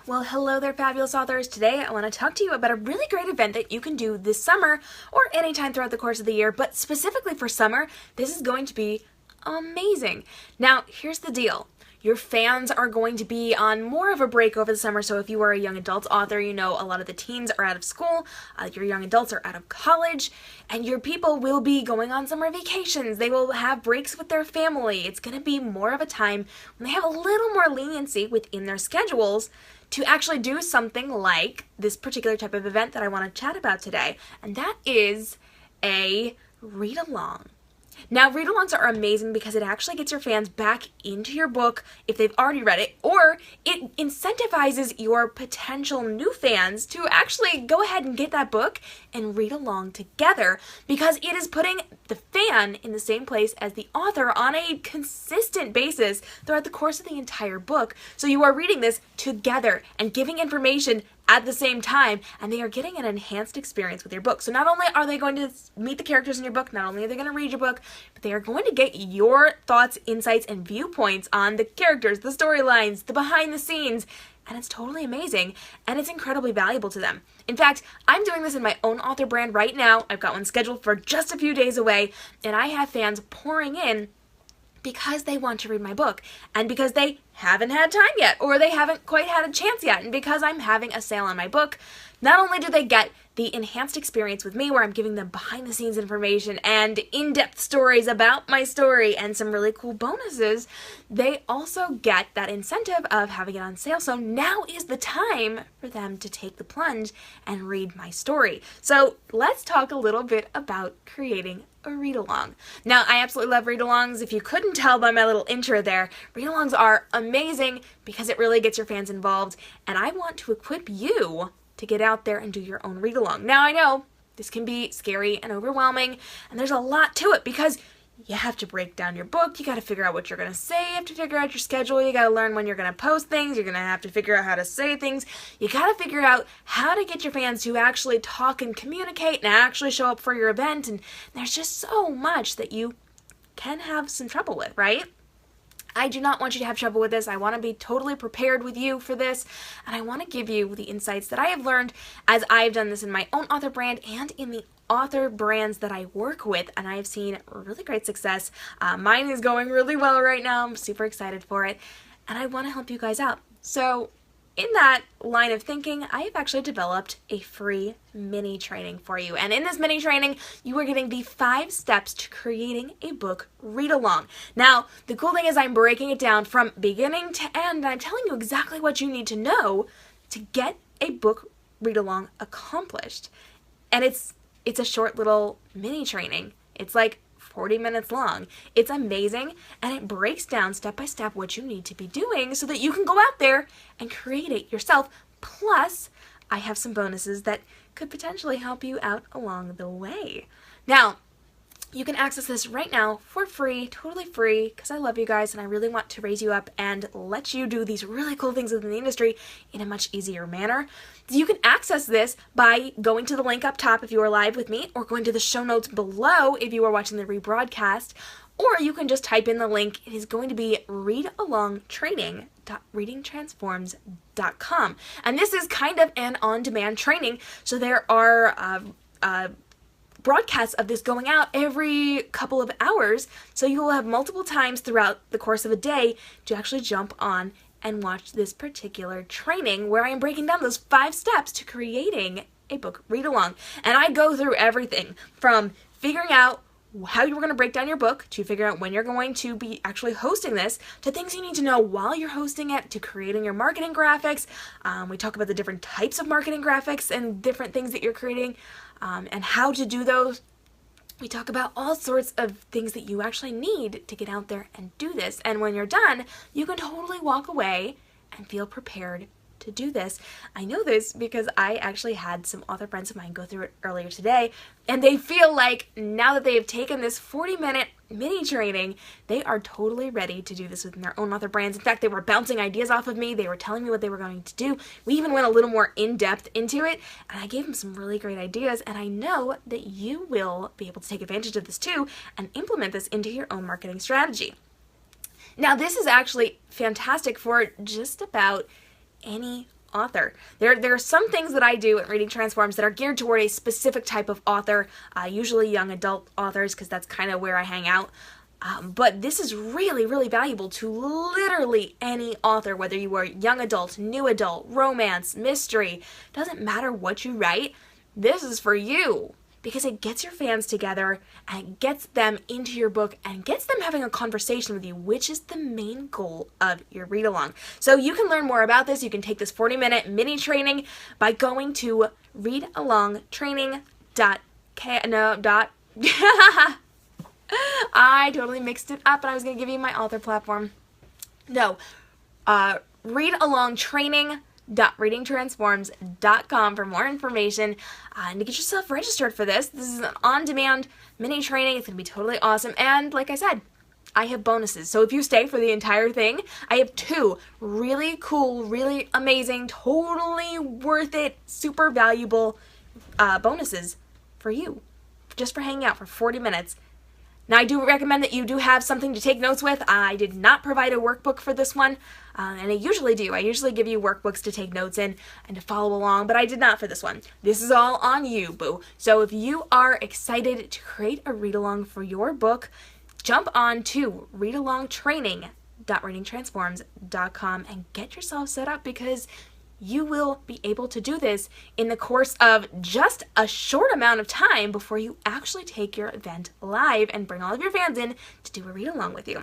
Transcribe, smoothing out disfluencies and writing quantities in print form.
Well, hello there, fabulous authors. Today I want to talk to you about a really great event that you can do this summer or anytime throughout the course of the year, but specifically for summer, this is going to be amazing. Now, here's the deal. Your fans are going to be on more of a break over the summer, so if you are a young adult author, you know a lot of the teens are out of school, your young adults are out of college, and your people will be going on summer vacations. They will have breaks with their family. It's going to be more of a time when they have a little more leniency within their schedules to actually do something like this particular type of event that I want to chat about today, and that is a read-along. Now, read-alongs are amazing because it actually gets your fans back into your book if they've already read it, or it incentivizes your potential new fans to actually go ahead and get that book and read along together, because it is putting the fan in the same place as the author on a consistent basis throughout the course of the entire book. So you are reading this together and giving information at the same time, and they are getting an enhanced experience with your book. So not only are they going to meet the characters in your book, not only are they going to read your book, but they are going to get your thoughts, insights, and viewpoints on the characters, the storylines, the behind the scenes, and it's totally amazing, and it's incredibly valuable to them. In fact, I'm doing this in my own author brand right now. I've got one scheduled for just a few days away, and I have fans pouring in because they want to read my book, and because they haven't had time yet, or they haven't quite had a chance yet, and because I'm having a sale on my book, not only do they get the enhanced experience with me where I'm giving them behind the scenes information and in-depth stories about my story and some really cool bonuses, they also get that incentive of having it on sale. So now is the time for them to take the plunge and read my story. So let's talk a little bit about creating a read-along. Now, I absolutely love read-alongs. If you couldn't tell by my little intro there, read-alongs are amazing because it really gets your fans involved, and I want to equip you to get out there and do your own read-along. Now, I know this can be scary and overwhelming, and there's a lot to it because you have to break down your book, you got to figure out what you're going to say, you have to figure out your schedule, you got to learn when you're going to post things, you're going to have to figure out how to say things, you got to figure out how to get your fans to actually talk and communicate and actually show up for your event, and there's just so much that you can have some trouble with, right? I do not want you to have trouble with this. I want to be totally prepared with you for this, and I want to give you the insights that I have learned as I've done this in my own author brand and in the author brands that I work with, and I have seen really great success. Mine is going really well right now. I'm super excited for it, and I want to help you guys out. So in that line of thinking, I have actually developed a free mini training for you. And in this mini training, you are getting the 5 steps to creating a book read-along. Now, the cool thing is I'm breaking it down from beginning to end, and I'm telling you exactly what you need to know to get a book read-along accomplished. And it's a short little mini training. It's like 40 minutes long. It's amazing, and it breaks down step by step what you need to be doing so that you can go out there and create it yourself. Plus, I have some bonuses that could potentially help you out along the way. Now, you can access this right now for free, totally free, because I love you guys and I really want to raise you up and let you do these really cool things within the industry in a much easier manner. You can access this by going to the link up top if you are live with me, or going to the show notes below if you are watching the rebroadcast, or you can just type in the link. It is going to be readalongtraining.readingtransforms.com. And this is kind of an on-demand training, so there are broadcasts of this going out every couple of hours, so you will have multiple times throughout the course of a day to actually jump on and watch this particular training where I am breaking down those 5 steps to creating a book read-along. And I go through everything from figuring out how you're going to break down your book, to figure out when you're going to be actually hosting this, to things you need to know while you're hosting it, to creating your marketing graphics. We talk about the different types of marketing graphics and different things that you're creating, and how to do those. We talk about all sorts of things that you actually need to get out there and do this. And when you're done, you can totally walk away and feel prepared to do this. I know this because I actually had some author friends of mine go through it earlier today, and they feel like now that they have taken this 40-minute mini training, they are totally ready to do this within their own author brands. In fact, they were bouncing ideas off of me. They were telling me what they were going to do. We even went a little more in-depth into it, and I gave them some really great ideas, and I know that you will be able to take advantage of this too and implement this into your own marketing strategy. Now, this is actually fantastic for just about any author. There are some things that I do at Reading Transforms that are geared toward a specific type of author, usually young adult authors, because that's kind of where I hang out. But this is really, really valuable to literally any author, whether you are young adult, new adult, romance, mystery. Doesn't matter what you write. This is for you, because it gets your fans together and it gets them into your book and gets them having a conversation with you, which is the main goal of your read along. So you can learn more about this. You can take this 40-minute mini training by going to I totally mixed it up and I was going to give you my author platform. No, readalongtraining.readingtransforms.com for more information and to get yourself registered for this. This is an on-demand mini training. It's going to be totally awesome. And like I said, I have bonuses. So if you stay for the entire thing, I have 2 really cool, really amazing, totally worth it, super valuable bonuses for you, just for hanging out for 40 minutes. Now, I do recommend that you do have something to take notes with. I did not provide a workbook for this one, and I usually do. I usually give you workbooks to take notes in and to follow along, but I did not for this one. This is all on you, boo. So if you are excited to create a read-along for your book, jump on to readalongtraining.readingtransforms.com and get yourself set up, because you will be able to do this in the course of just a short amount of time before you actually take your event live and bring all of your fans in to do a read-along with you.